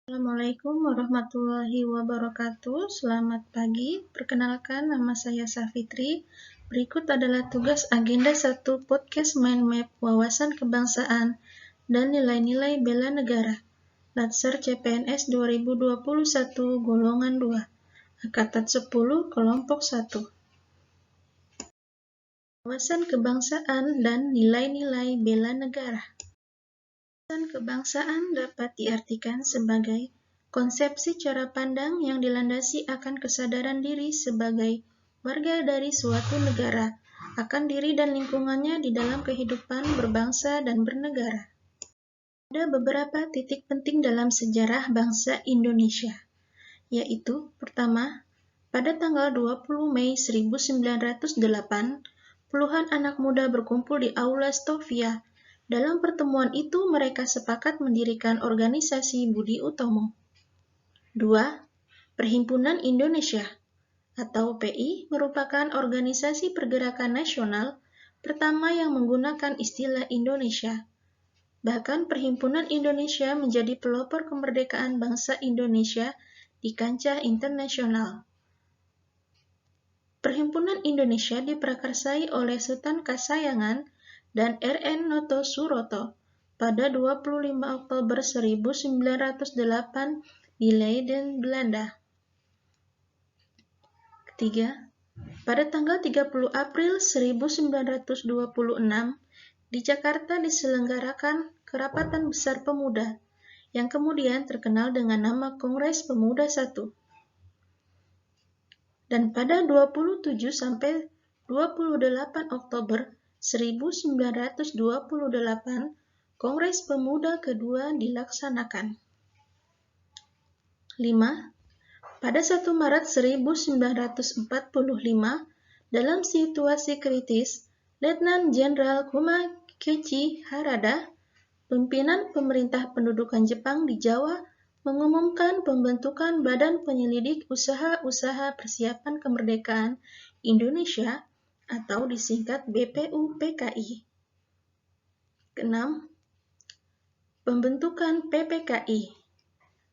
Assalamualaikum warahmatullahi wabarakatuh. Selamat pagi. Perkenalkan, nama saya Safitri. Berikut adalah tugas agenda 1 podcast Mind Map Wawasan Kebangsaan dan Nilai-nilai Bela Negara. Latsar CPNS 2021 golongan 2. Angkatan 10 kelompok 1. Wawasan kebangsaan dan nilai-nilai bela negara. Wawasan kebangsaan dapat diartikan sebagai konsepsi cara pandang yang dilandasi akan kesadaran diri sebagai warga dari suatu negara, akan diri dan lingkungannya di dalam kehidupan berbangsa dan bernegara. Ada beberapa titik penting dalam sejarah bangsa Indonesia, yaitu pertama, pada tanggal 20 Mei 1908, puluhan anak muda berkumpul di Aula Stovia. Dalam pertemuan itu, mereka sepakat mendirikan organisasi Budi Utomo. 2. Perhimpunan Indonesia atau PI merupakan organisasi pergerakan nasional pertama yang menggunakan istilah Indonesia. Bahkan Perhimpunan Indonesia menjadi pelopor kemerdekaan bangsa Indonesia di kancah internasional. Perhimpunan Indonesia diprakarsai oleh Sultan Kasayangan dan R.N. Noto Suroto pada 25 Oktober 1908 di Leiden, Belanda. Ketiga, pada tanggal 30 April 1926 di Jakarta diselenggarakan Kerapatan Besar Pemuda yang kemudian terkenal dengan nama Kongres Pemuda I. Dan pada 27 sampai 28 Oktober 1928, Kongres Pemuda kedua dilaksanakan. 5. Pada 1 Maret 1945, dalam situasi kritis, Letnan Jenderal Kumakechi Harada, pimpinan pemerintah pendudukan Jepang di Jawa, mengumumkan pembentukan Badan Penyelidik Usaha-Usaha Persiapan Kemerdekaan Indonesia atau disingkat BPUPKI. Keenam, pembentukan PPKI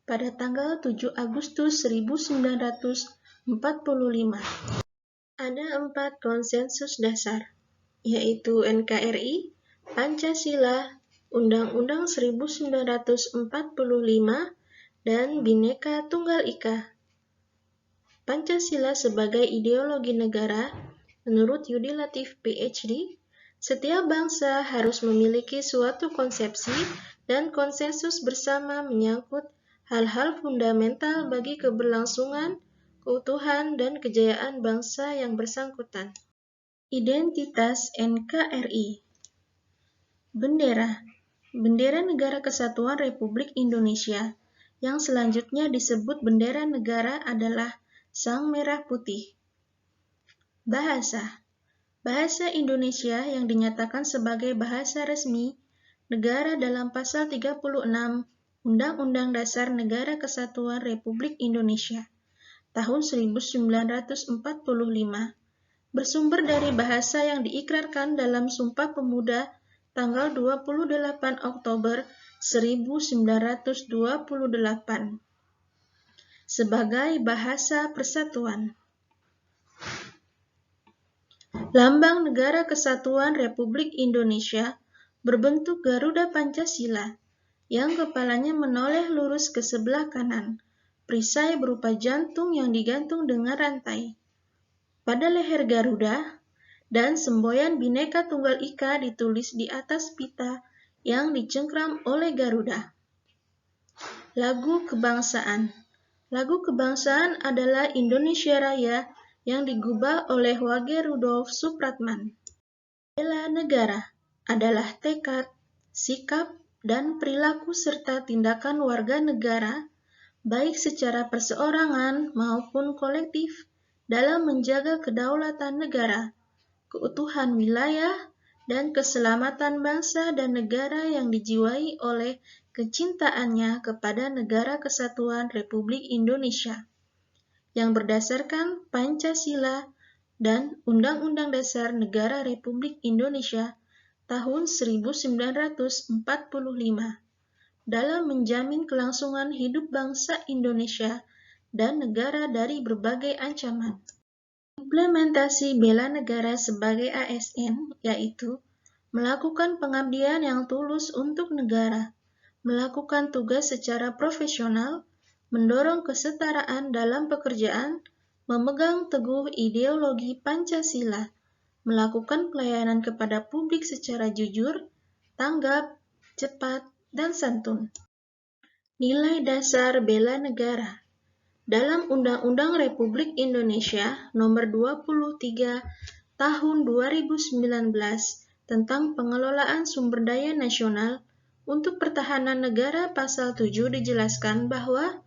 pada tanggal 7 Agustus 1945. Ada 4 konsensus dasar, yaitu NKRI, Pancasila, Undang-Undang 1945, dan Bhinneka Tunggal Ika. Pancasila sebagai ideologi negara. Menurut Yudi Latif PhD, setiap bangsa harus memiliki suatu konsepsi dan konsensus bersama menyangkut hal-hal fundamental bagi keberlangsungan, keutuhan, dan kejayaan bangsa yang bersangkutan. Identitas NKRI. Bendera. Bendera Negara Kesatuan Republik Indonesia, yang selanjutnya disebut bendera negara adalah Sang Merah Putih. Bahasa. Bahasa Indonesia yang dinyatakan sebagai bahasa resmi negara dalam Pasal 36 Undang-Undang Dasar Negara Kesatuan Republik Indonesia tahun 1945, bersumber dari bahasa yang diikrarkan dalam Sumpah Pemuda tanggal 28 Oktober 1928 sebagai bahasa persatuan. Lambang Negara Kesatuan Republik Indonesia berbentuk Garuda Pancasila, yang kepalanya menoleh lurus ke sebelah kanan, perisai berupa jantung yang digantung dengan rantai. Pada leher Garuda, dan semboyan Bhinneka Tunggal Ika ditulis di atas pita yang dicengkram oleh Garuda. Lagu Kebangsaan. Lagu Kebangsaan adalah Indonesia Raya yang digubah oleh Wage Rudolf Supratman. Bela negara adalah tekad, sikap, dan perilaku serta tindakan warga negara, baik secara perseorangan maupun kolektif, dalam menjaga kedaulatan negara, keutuhan wilayah, dan keselamatan bangsa dan negara yang dijiwai oleh kecintaannya kepada Negara Kesatuan Republik Indonesia, yang berdasarkan Pancasila dan Undang-Undang Dasar Negara Republik Indonesia tahun 1945, dalam menjamin kelangsungan hidup bangsa Indonesia dan negara dari berbagai ancaman. Implementasi bela negara sebagai ASN yaitu melakukan pengabdian yang tulus untuk negara, melakukan tugas secara profesional, mendorong kesetaraan dalam pekerjaan, memegang teguh ideologi Pancasila, melakukan pelayanan kepada publik secara jujur, tanggap, cepat, dan santun. Nilai dasar bela negara. Dalam Undang-Undang Republik Indonesia Nomor 23 Tahun 2019 tentang Pengelolaan Sumber Daya Nasional untuk Pertahanan Negara Pasal 7 dijelaskan bahwa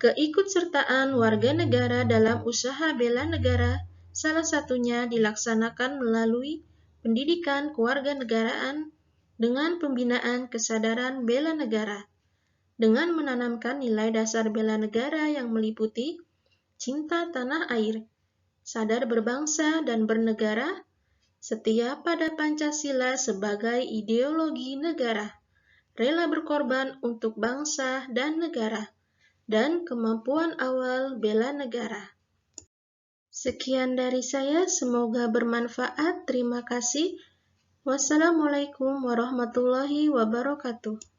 keikutsertaan warga negara dalam usaha bela negara salah satunya dilaksanakan melalui pendidikan kewarganegaraan dengan pembinaan kesadaran bela negara, dengan menanamkan nilai dasar bela negara yang meliputi cinta tanah air, sadar berbangsa dan bernegara, setia pada Pancasila sebagai ideologi negara, rela berkorban untuk bangsa dan negara, dan kemampuan awal bela negara. Sekian dari saya, semoga bermanfaat. Terima kasih. Wassalamualaikum warahmatullahi wabarakatuh.